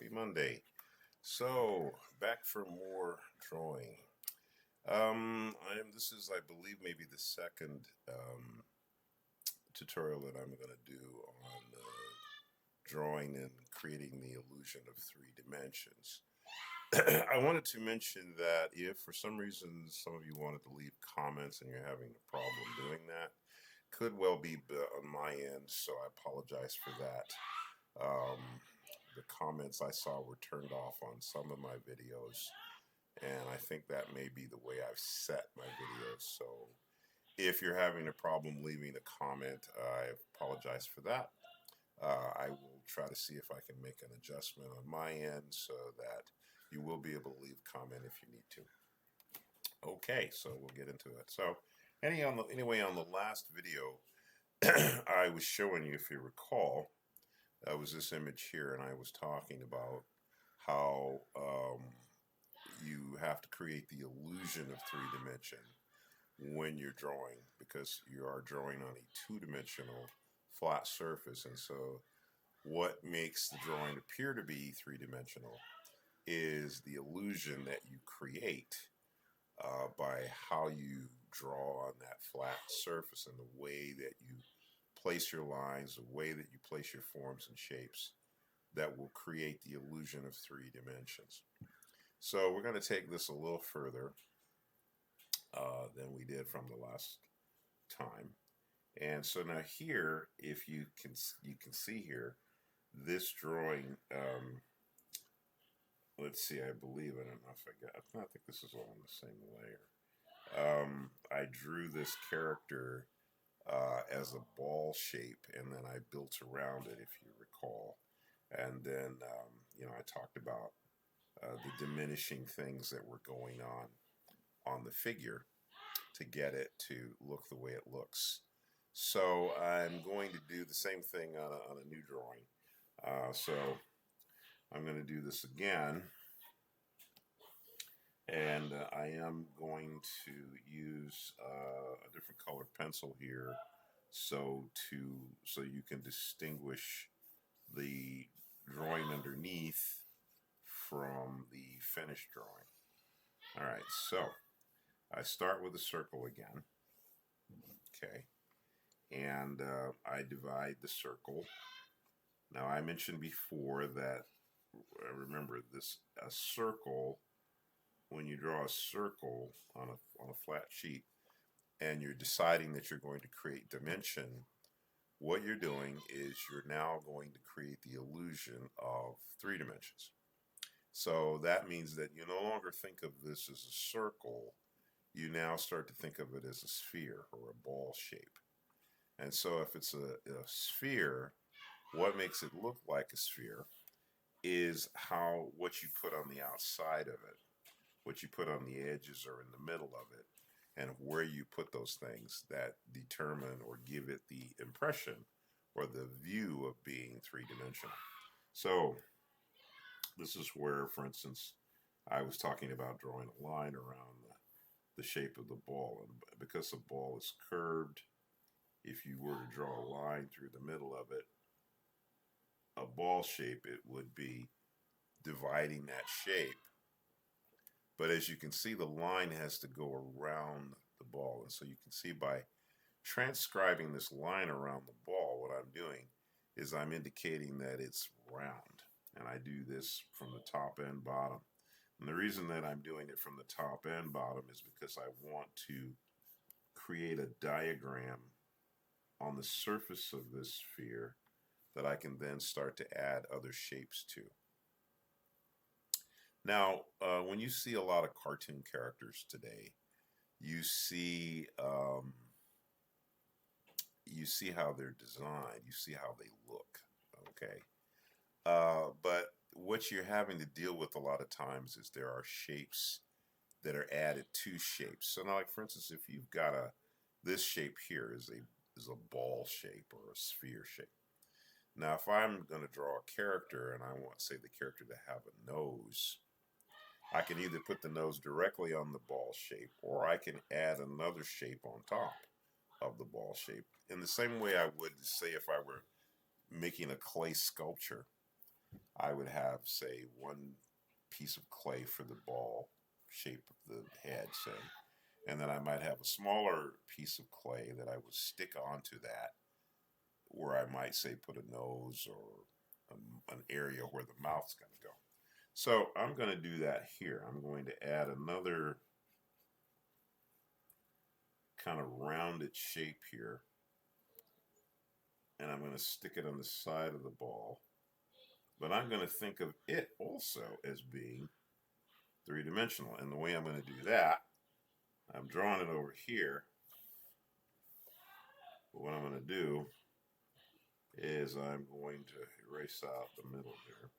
Happy Monday. So, back for more drawing. This is, I believe, maybe the second tutorial that I'm going to do on drawing and creating the illusion of three dimensions. I wanted to mention that if for some reason some of you wanted to leave comments and you're having a problem doing that, could well be on my end, so I apologize for that. The comments I saw were turned off on some of my videos, and I think that may be the way I've set my videos. So if you're having a problem leaving a comment, I apologize for that. I will try to see if I can make an adjustment on my end so that you will be able to leave a comment if you need to. Okay, so we'll get into it. So anyway, on the last video, I was showing you, if you recall, that was this image here, and I was talking about how you have to create the illusion of three dimension when you're drawing, because you are drawing on a two-dimensional flat surface. And so what makes the drawing appear to be three-dimensional is the illusion that you create by how you draw on that flat surface and the way that you place your lines, the way that you place your forms and shapes that will create the illusion of three dimensions. So we're going to take this a little further than we did from the last time. And so now here, if you can see here, this drawing, let's see, I believe, I don't know if I think this is all in the same layer. I drew this character as a ball shape, and then I built around it, if you recall. And then, I talked about the diminishing things that were going on the figure to get it to look the way it looks. So I'm going to do the same thing on a new drawing. So I'm going to do this again. And I am going to use a different colored pencil here so you can distinguish the drawing underneath from the finished drawing. All right, so I start with a circle again. Okay, and I divide the circle. Now I mentioned before that, remember this, a circle, when you draw a circle on a flat sheet and you're deciding that you're going to create dimension, what you're doing is you're now going to create the illusion of three dimensions. So that means that you no longer think of this as a circle, you now start to think of it as a sphere or a ball shape. And so if it's a sphere, what makes it look like a sphere is what you put on the outside of it, what you put on the edges or in the middle of it, and where you put those things that determine or give it the impression or the view of being three-dimensional. So this is where, for instance, I was talking about drawing a line around the shape of the ball. And because the ball is curved, if you were to draw a line through the middle of it, a ball shape, it would be dividing that shape. But as you can see, the line has to go around the ball. And so you can see by transcribing this line around the ball, what I'm doing is I'm indicating that it's round. And I do this from the top and bottom. And the reason that I'm doing it from the top and bottom is because I want to create a diagram on the surface of this sphere that I can then start to add other shapes to. Now, when you see a lot of cartoon characters today, you see how they're designed, you see how they look, okay? But what you're having to deal with a lot of times is there are shapes that are added to shapes. So now, like for instance, if you've got this shape here is a ball shape or a sphere shape. Now, if I'm going to draw a character and I want, say, the character to have a nose, I can either put the nose directly on the ball shape, or I can add another shape on top of the ball shape in the same way I would, say, if I were making a clay sculpture. I would have, say, one piece of clay for the ball shape of the head, say, and then I might have a smaller piece of clay that I would stick onto that, where I might say put a nose or an area where the mouth's going to go. So I'm going to do that here. I'm going to add another kind of rounded shape here, and I'm going to stick it on the side of the ball. But I'm going to think of it also as being three-dimensional. And the way I'm going to do that, I'm drawing it over here. But what I'm going to do is I'm going to erase out the middle here.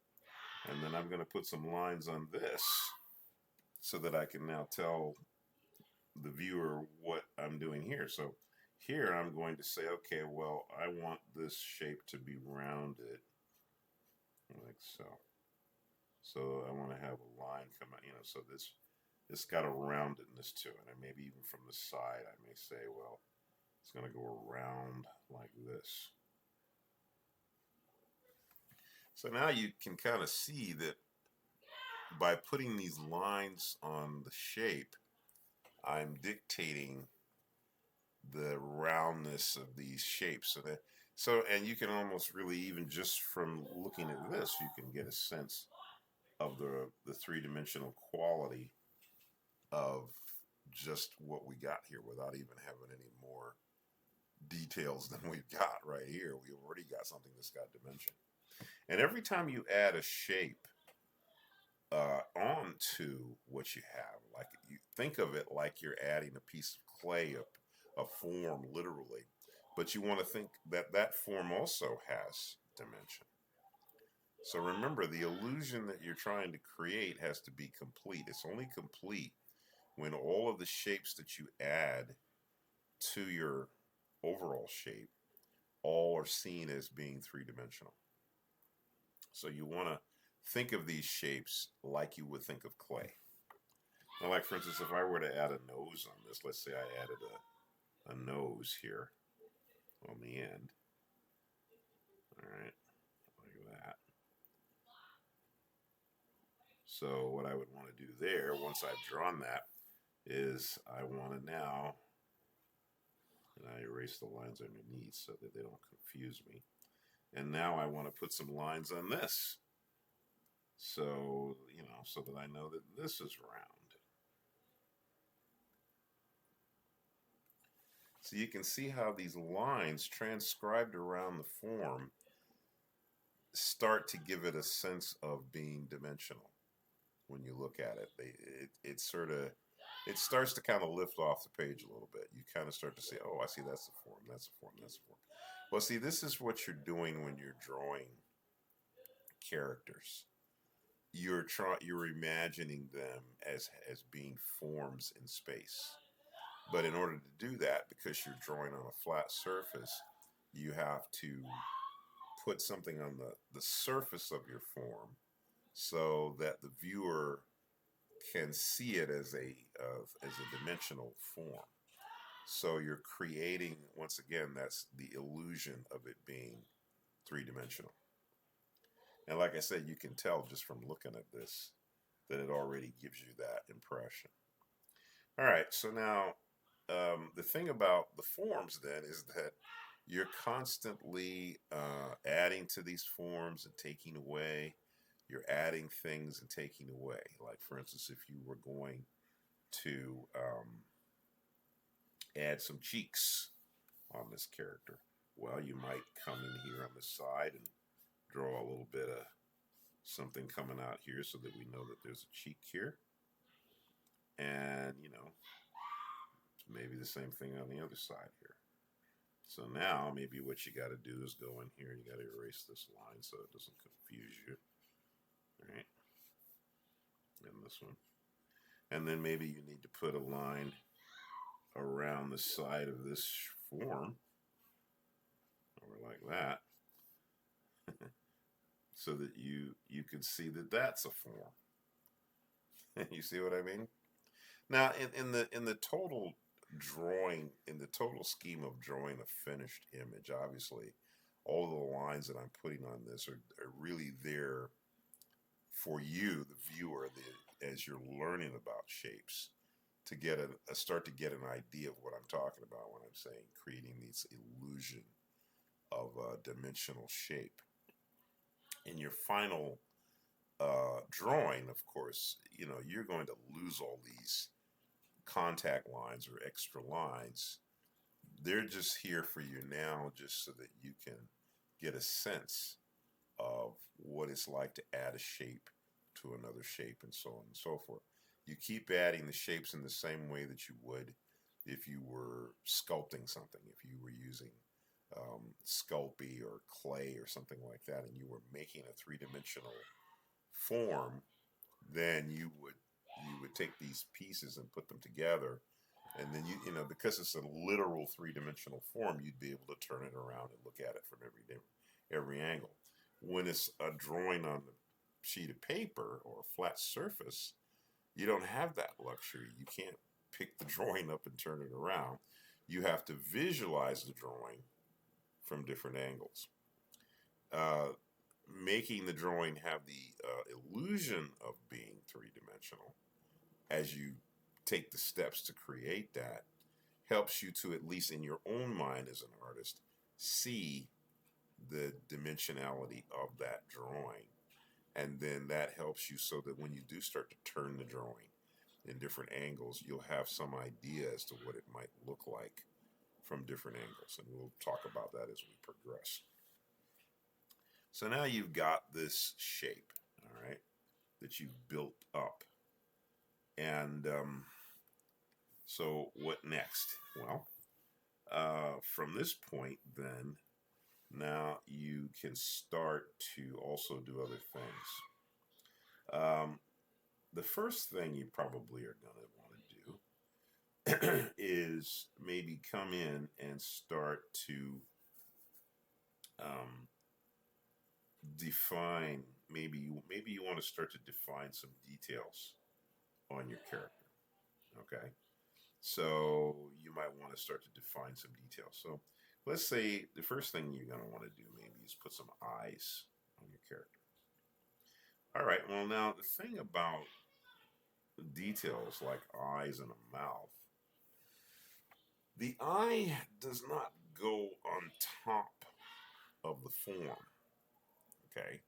And then I'm going to put some lines on this so that I can now tell the viewer what I'm doing here. So here I'm going to say, okay, well, I want this shape to be rounded like so. So I want to have a line come out, so it's got a roundedness to it. And maybe even from the side, I may say, well, it's going to go around like this. So now you can kind of see that by putting these lines on the shape, I'm dictating the roundness of these shapes. And you can almost really, even just from looking at this, you can get a sense of the three-dimensional quality of just what we got here without even having any more details than we've got right here. We've already got something that's got dimension. And every time you add a shape onto what you have, like you think of it like you're adding a piece of clay, a form, literally, but you want to think that that form also has dimension. So remember, the illusion that you're trying to create has to be complete. It's only complete when all of the shapes that you add to your overall shape all are seen as being three-dimensional. So you want to think of these shapes like you would think of clay. Now, like for instance, if I were to add a nose on this, let's say I added a nose here on the end. All right, like that. So what I would want to do there, once I've drawn that, is I want to now, and I erase the lines underneath so that they don't confuse me. And now I want to put some lines on this. So, so that I know that this is round. So you can see how these lines transcribed around the form start to give it a sense of being dimensional. When you look at it, it starts to kind of lift off the page a little bit. You kind of start to say, oh, I see, that's the form, that's the form, that's the form. Well, see, this is what you're doing when you're drawing characters. You're imagining them as being forms in space. But in order to do that, because you're drawing on a flat surface, you have to put something on the surface of your form so that the viewer can see it as a dimensional form. So you're creating, once again, that's the illusion of it being three-dimensional. And like I said, you can tell just from looking at this that it already gives you that impression. All right, so now the thing about the forms then is that you're constantly adding to these forms and taking away. You're adding things and taking away. Like, for instance, if you were going to add some cheeks on this character, well, you might come in here on the side and draw a little bit of something coming out here so that we know that there's a cheek here. And, maybe the same thing on the other side here. So now maybe what you got to do is go in here and you got to erase this line so it doesn't confuse you. All right. And this one. And then maybe you need to put a line around the side of this form, or like that, so that you can see that that's a form. You see what I mean? Now, in the total drawing, in the total scheme of drawing a finished image, obviously, all of the lines that I'm putting on this are really there for you, the viewer, as you're learning about shapes, to get a start to get an idea of what I'm talking about when I'm saying creating this illusion of a dimensional shape. In your final drawing, of course, you're going to lose all these contact lines or extra lines. They're just here for you now, just so that you can get a sense of what it's like to add a shape to another shape and so on and so forth. You keep adding the shapes in the same way that you would if you were sculpting something, if you were using Sculpey or clay or something like that, and you were making a three-dimensional form, then you would take these pieces and put them together, and then because it's a literal three-dimensional form, you'd be able to turn it around and look at it from every angle. When it's a drawing on a sheet of paper or a flat surface, you don't have that luxury. You can't pick the drawing up and turn it around. You have to visualize the drawing from different angles. Making the drawing have the illusion of being three-dimensional as you take the steps to create that helps you to, at least in your own mind as an artist, see the dimensionality of that drawing. And then that helps you so that when you do start to turn the drawing in different angles, you'll have some idea as to what it might look like from different angles. And we'll talk about that as we progress. So now you've got this shape, all right, that you've built up. And so what next? Well, from this point, then, now you can start to also do other things. The first thing you probably are going to want to do is maybe come in and start to define, maybe you want to start to define some details on your character. Okay, so you might want to start to define some details. So let's say the first thing you're going to want to do maybe is put some eyes on your character. All right, well, now the thing about details like eyes and a mouth, the eye does not go on top of the form. Okay,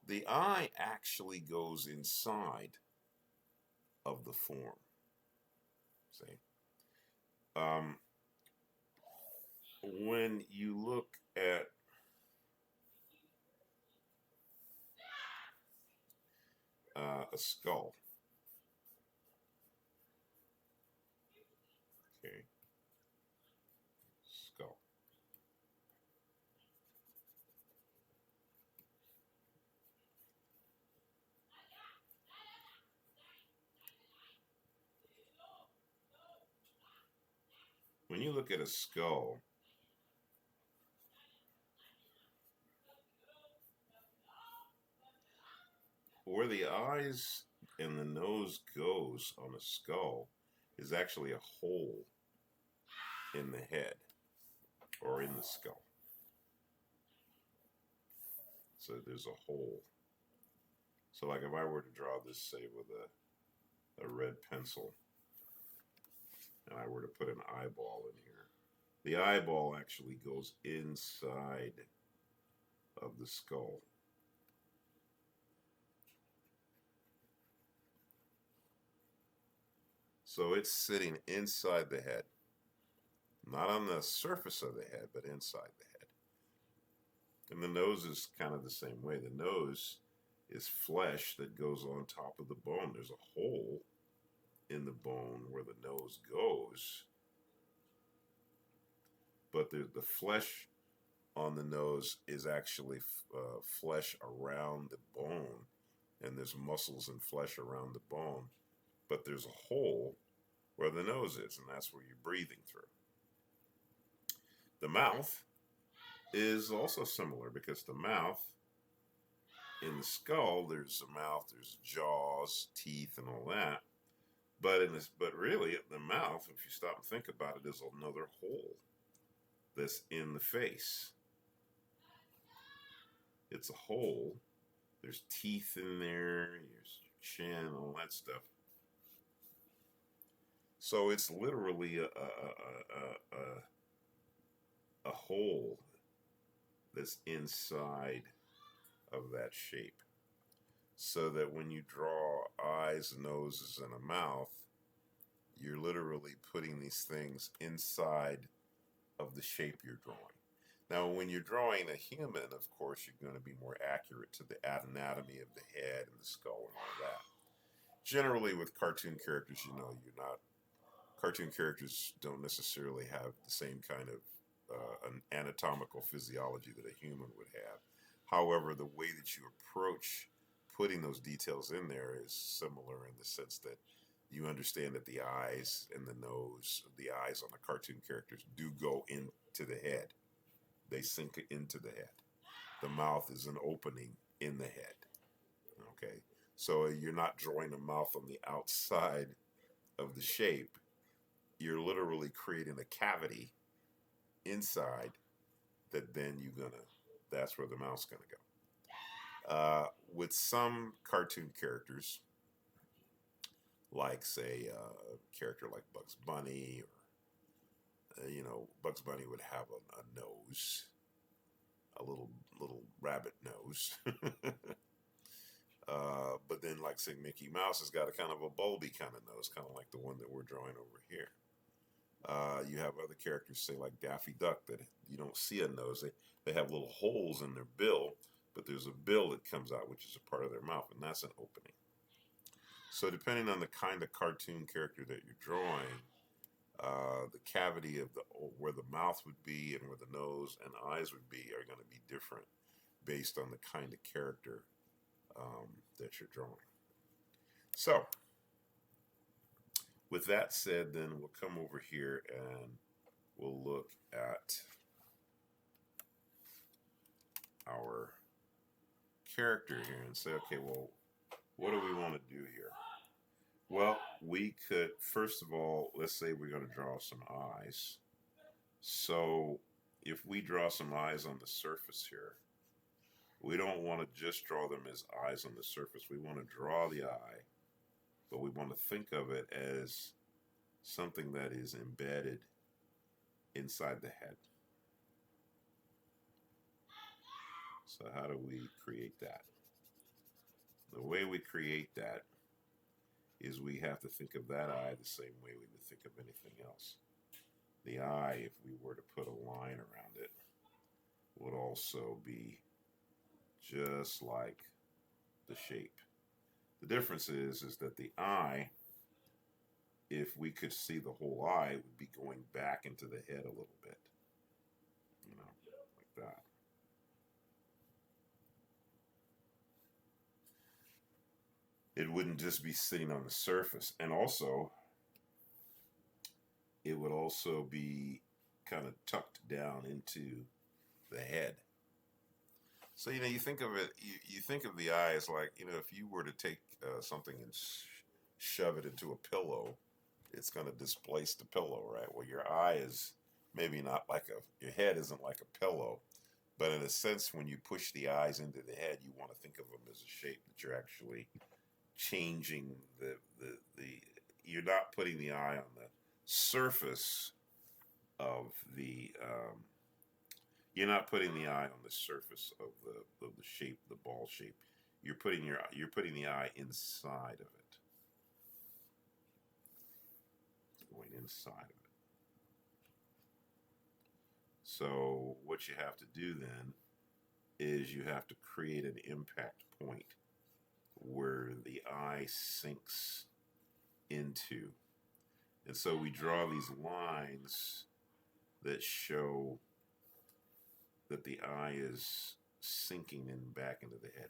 the eye actually goes inside of the form. See, when you look at a skull, okay, skull. When you look at a skull, where the eyes and the nose goes on a skull is actually a hole in the head or in the skull. So there's a hole. So like if I were to draw this, say, with a red pencil, and I were to put an eyeball in here, the eyeball actually goes inside of the skull. So it's sitting inside the head, not on the surface of the head, but inside the head. And the nose is kind of the same way. The nose is flesh that goes on top of the bone. There's a hole in the bone where the nose goes, but the flesh on the nose is actually flesh around the bone, and there's muscles and flesh around the bone, but there's a hole where the nose is, and that's where you're breathing through. The mouth is also similar, because the mouth in the skull, there's a mouth, there's jaws, teeth, and all that. But really, the mouth, if you stop and think about it, is another hole that's in the face. It's a hole There's teeth in there, there's your chin, all that stuff. So it's literally a hole that's inside of that shape. So that when you draw eyes, noses, and a mouth, you're literally putting these things inside of the shape you're drawing. Now, when you're drawing a human, of course, you're going to be more accurate to the anatomy of the head and the skull and all that. Generally, with cartoon characters, you know, cartoon characters don't necessarily have the same kind of an anatomical physiology that a human would have. However, the way that you approach putting those details in there is similar in the sense that you understand that the eyes and the nose, the eyes on the cartoon characters do go into the head. They sink into the head. The mouth is an opening in the head. Okay. So you're not drawing a mouth on the outside of the shape. You're literally creating a cavity inside that then that's where the mouth's gonna go. With some cartoon characters, like say a character like Bugs Bunny, or Bugs Bunny would have a nose, a little rabbit nose. But then, like say Mickey Mouse has got a kind of a bulby kind of nose, kind of like the one that we're drawing over here. You have other characters, say like Daffy Duck, that you don't see a nose. They have little holes in their bill, but there's a bill that comes out, which is a part of their mouth, and that's an opening. So depending on the kind of cartoon character that you're drawing, the cavity of where the mouth would be and where the nose and eyes would be are going to be different based on the kind of character that you're drawing. So with that said, then we'll come over here and we'll look at our character here and say, okay, well, what do we want to do here? Well, we could, first of all, let's say we're going to draw some eyes. So if we draw some eyes on the surface here, we don't want to just draw them as eyes on the surface. We want to draw the eye, but we want to think of it as something that is embedded inside the head. So how do we create that? The way we create that is we have to think of that eye the same way we would think of anything else. The eye, if we were to put a line around it, would also be just like the shape. The difference is that the eye, if we could see the whole eye, would be going back into the head a little bit, like that. It wouldn't just be sitting on the surface. And also, it would also be kind of tucked down into the head. So, you think of it, you think of the eye as like, if you were to take something and shove it into a pillow, it's going to displace the pillow, right? Well, your eye is maybe not like your head isn't like a pillow, but in a sense, when you push the eyes into the head, you want to think of them as a shape that you're actually changing you're not putting the eye on the surface of you're not putting the eye on the surface of the shape, the ball shape. You're putting the eye inside of it. Going inside of it. So what you have to do then is you have to create an impact point where the eye sinks into. And so we draw these lines that show that the eye is sinking in back into the head.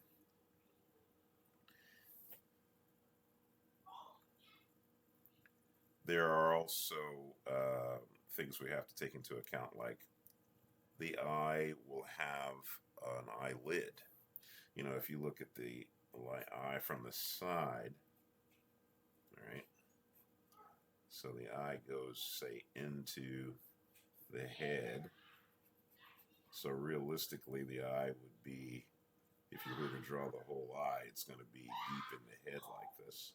There are also things we have to take into account, like the eye will have an eyelid. If you look at the eye from the side, all right, so the eye goes, say, into the head. So realistically, the eye would be, if you were to draw the whole eye, it's going to be deep in the head like this.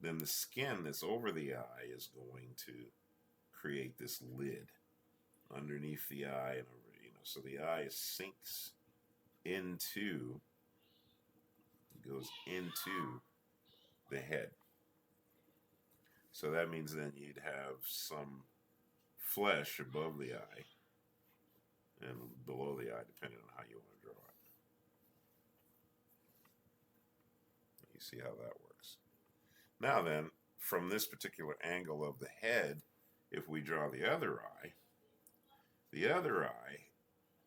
Then the skin that's over the eye is going to create this lid underneath the eye, and so the eye sinks into, goes into the head. So that means then you'd have some flesh above the eye and below the eye, depending on how you want to draw it. You see how that works. Now then, from this particular angle of the head, if we draw the other eye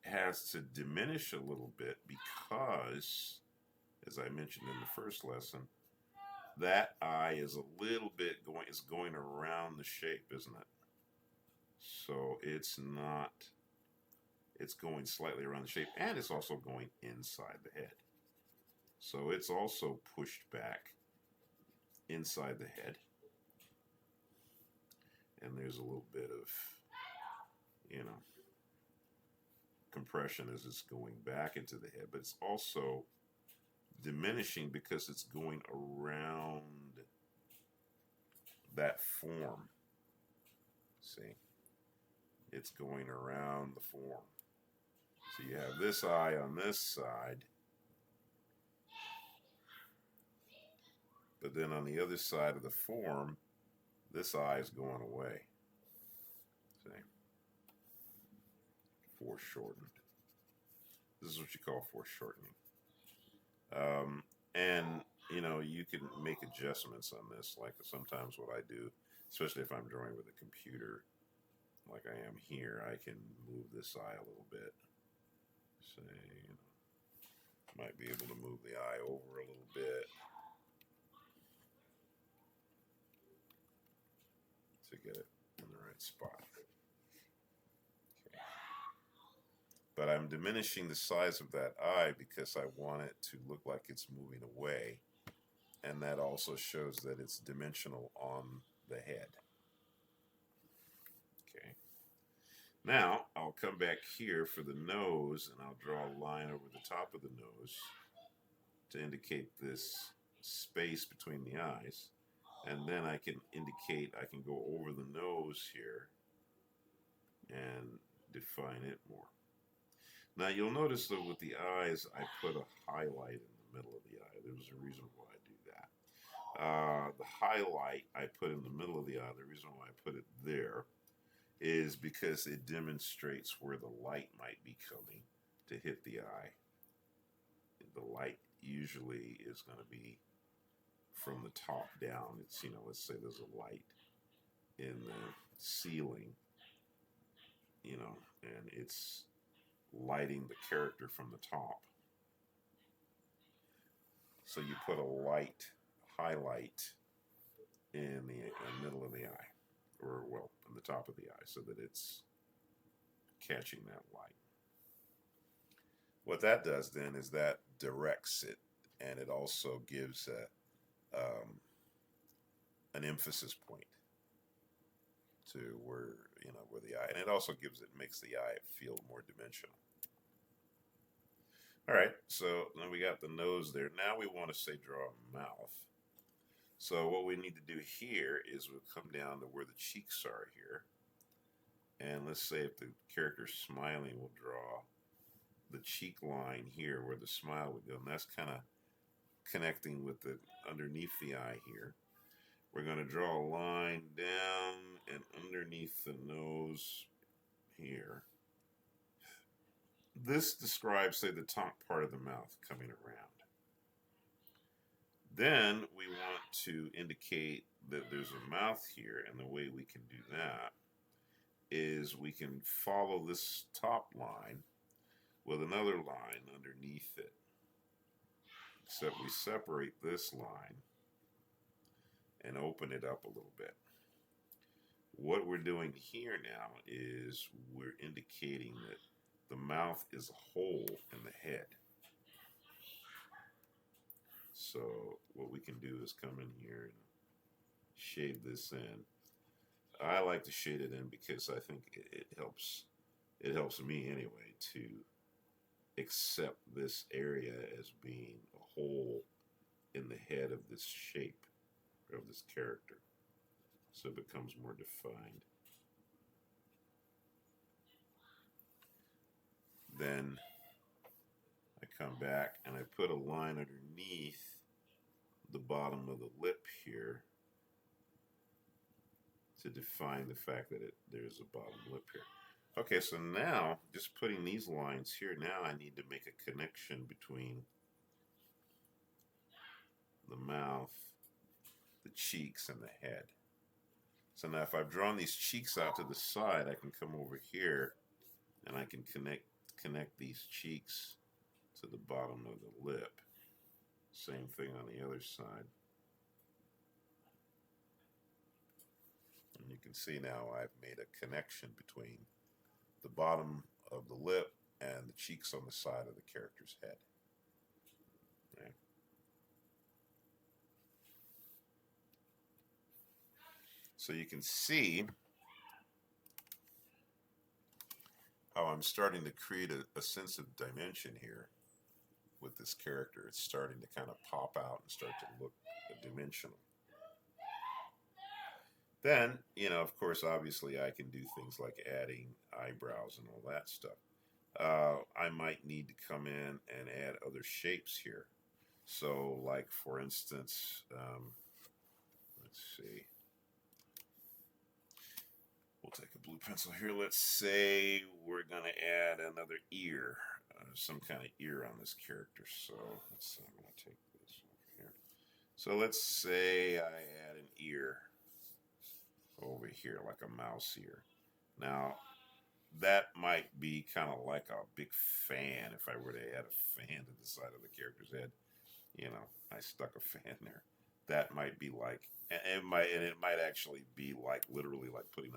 has to diminish a little bit because, as I mentioned in the first lesson, that eye is a little bit going around the shape, isn't it? So it's going slightly around the shape, and it's also going inside the head. So it's also pushed back inside the head. And there's a little bit of, compression as it's going back into the head, but it's also diminishing because it's going around that form. See? It's going around the form. So you have this eye on this side, but then on the other side of the form, this eye is going away. See? Foreshortened. This is what you call foreshortening. And you can make adjustments on this. Like sometimes what I do, especially if I'm drawing with a computer, like I am here, I can move this eye a little bit. Say, might be able to move the eye over a little bit to get it in the right spot. Okay. But I'm diminishing the size of that eye because I want it to look like it's moving away, and that also shows that it's dimensional on the head. Okay. Now I'll come back here for the nose, and I'll draw a line over the top of the nose to indicate this space between the eyes. And then I can go over the nose here and define it more. Now you'll notice that with the eyes, I put a highlight in the middle of the eye. There's a reason why I do that. The highlight I put in the middle of the eye, the reason why I put it there is because it demonstrates where the light might be coming to hit the eye. The light usually is going to be from the top down. It's, let's say there's a light in the ceiling, and it's lighting the character from the top. So you put a light highlight in the middle of the eye, or in the top of the eye, so that it's catching that light. What that does then is that directs it, and it also gives an emphasis point to where the eye, and it also makes the eye feel more dimensional. All right, so then we got the nose there. Now we want to say draw a mouth. So what we need to do here is we'll come down to where the cheeks are here, and let's say if the character's smiling, we'll draw the cheek line here where the smile would go, and that's kind of connecting with the underneath the eye here. We're going to draw a line down and underneath the nose here. This describes, say, the top part of the mouth coming around. Then we want to indicate that there's a mouth here, and the way we can do that is we can follow this top line with another line underneath it. Except we separate this line and open it up a little bit. What we're doing here now is we're indicating that the mouth is a hole in the head. So what we can do is come in here and shade this in. I like to shade it in because I think it helps me anyway to accept this area as being a hole in the head of this shape, of this character. So it becomes more defined. Then I come back and I put a line underneath the bottom of the lip here to define the fact that there's a bottom lip here. Okay, so now, just putting these lines here, now I need to make a connection between the mouth, the cheeks, and the head. So now if I've drawn these cheeks out to the side, I can come over here and I can connect these cheeks to the bottom of the lip. Same thing on the other side. And you can see now I've made a connection between the bottom of the lip and the cheeks on the side of the character's head. Okay. So you can see how I'm starting to create a sense of dimension here with this character. It's starting to kind of pop out and start to look dimensional. Then, you know, of course, obviously I can do things like adding eyebrows and all that stuff. I might need to come in and add other shapes here. So, like, for instance, let's see. We'll take a blue pencil here. Let's say we're going to add another ear, some kind of ear on this character. So, let's see, I'm going to take this over here. So, let's say I add an ear over here, like a mouse ear. Now, that might be kind of like a big fan. If I were to add a fan to the side of the character's head, you know, I stuck a fan there. That might be like, and it might actually be like literally like putting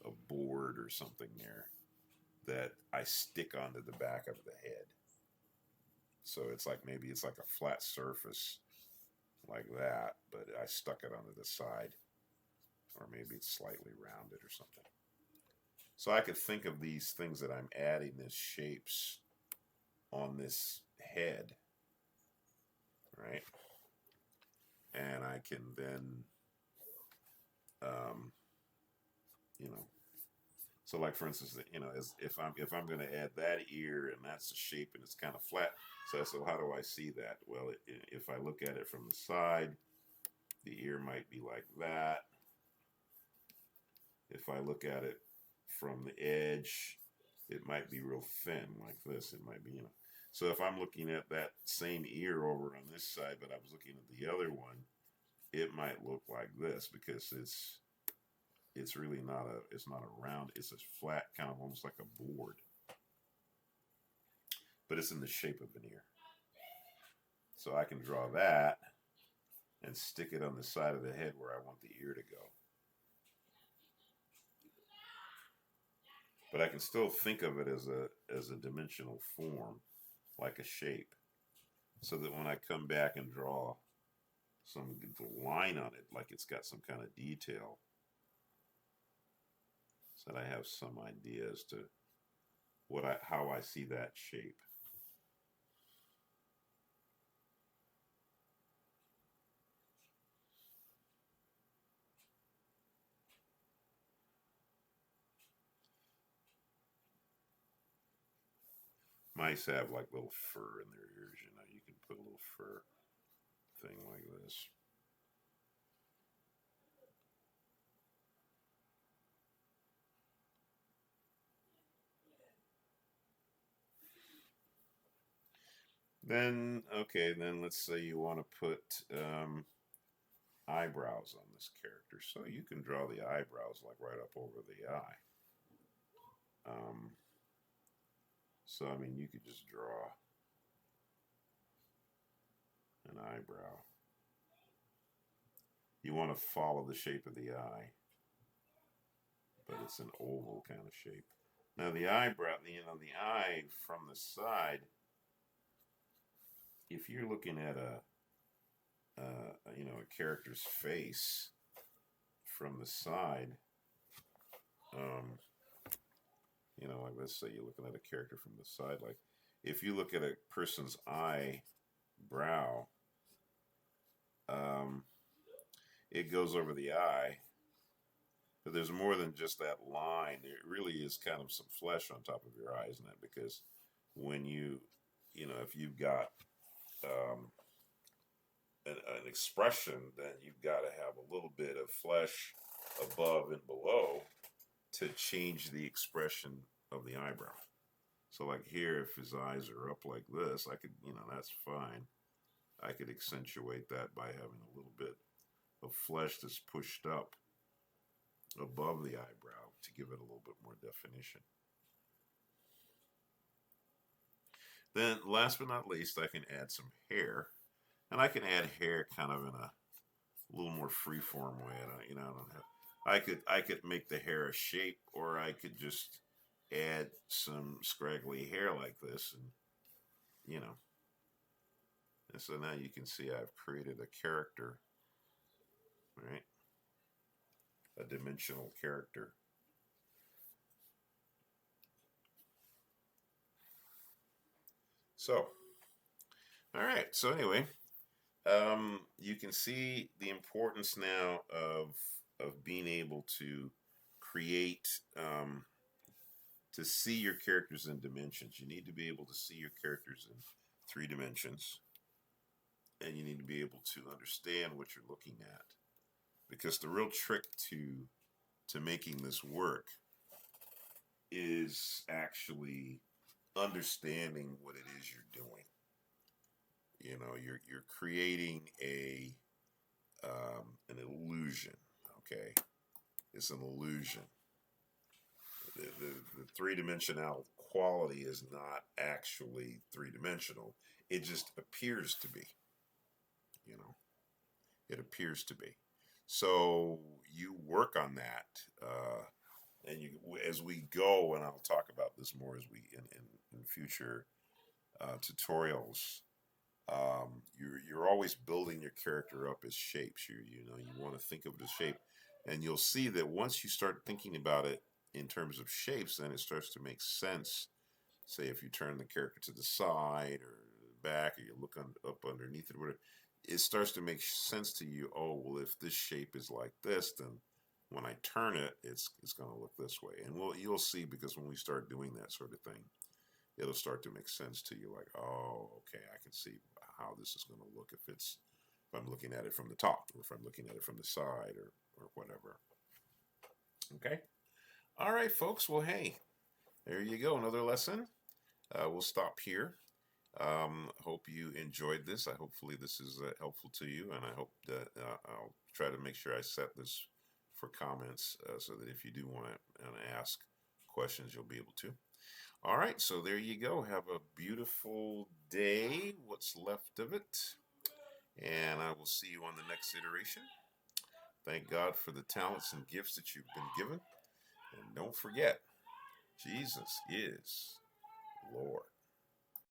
a board or something there that I stick onto the back of the head. So it's like, maybe it's like a flat surface like that, but I stuck it onto the side, or maybe it's slightly rounded or something. So I could think of these things that I'm adding as shapes on this head, right? And I can then, you know, so like for instance, you know, if I'm going to add that ear and that's the shape and it's kind of flat, so how do I see that? Well, if I look at it from the side, the ear might be like that. If I look at it from the edge, it might be real thin like this. It might be, you know. So if I'm looking at that same ear over on this side, but I was looking at the other one, it might look like this because it's really not a round, it's a flat, kind of almost like a board. But it's in the shape of an ear. So I can draw that and stick it on the side of the head where I want the ear to go. But I can still think of it as a dimensional form, like a shape, so that when I come back and draw some line on it, like it's got some kind of detail, so that I have some idea as to how I see that shape. Mice have like little fur in their ears, you know. You can put a little fur thing like this. Then, okay, then let's say you want to put eyebrows on this character. So you can draw the eyebrows like right up over the eye. So, I mean, you could just draw an eyebrow. You want to follow the shape of the eye, but it's an oval kind of shape. Now the eyebrow, you know, the eye from the side, if you're looking at you know, a character's face from the side, you know, like let's say you're looking at a character from the side, like if you look at a person's eyebrow, it goes over the eye, but there's more than just that line. It really is kind of some flesh on top of your eye, isn't it? Because when if you've got um, an expression, then you've got to have a little bit of flesh above and below to change the expression of the eyebrow. So like here, if his eyes are up like this, I could, that's fine. I could accentuate that by having a little bit of flesh that's pushed up above the eyebrow to give it a little bit more definition. Then last but not least, I can add some hair. And I can add hair kind of in a little more free-form way. I could make the hair a shape, or I could just add some scraggly hair like this, and And so now you can see I've created a character, right? A dimensional character. So, all right. So anyway, you can see the importance now of being able to create, to see your characters in dimensions. You need to be able to see your characters in 3 dimensions, and you need to be able to understand what you're looking at. Because the real trick to making this work is actually understanding what it is you're doing. You're creating an illusion. Okay, it's an illusion. The 3-dimensional quality is not actually 3-dimensional. It just appears to be. It appears to be. So you work on that, and as we go, and I'll talk about this more as we in future tutorials. You're always building your character up as shapes. You want to think of it as shape, and you'll see that once you start thinking about it in terms of shapes, then it starts to make sense. Say if you turn the character to the side or back, or you look up underneath it, whatever, it starts to make sense to you. Oh, well, if this shape is like this, then when I turn it, it's going to look this way. And you'll see, because when we start doing that sort of thing, it'll start to make sense to you. Like, oh, okay, I can see how this is going to look if I'm looking at it from the top, or if I'm looking at it from the side, or whatever. Okay. All right, folks. Well, hey, there you go. Another lesson. We'll stop here. Hope you enjoyed this. Hopefully this is helpful to you, and I hope that I'll try to make sure I set this for comments so that if you do want to ask questions, you'll be able to. All right, so there you go. Have a beautiful day, what's left of it, and I will see you on the next iteration. Thank God for the talents and gifts that you've been given, and don't forget, Jesus is Lord.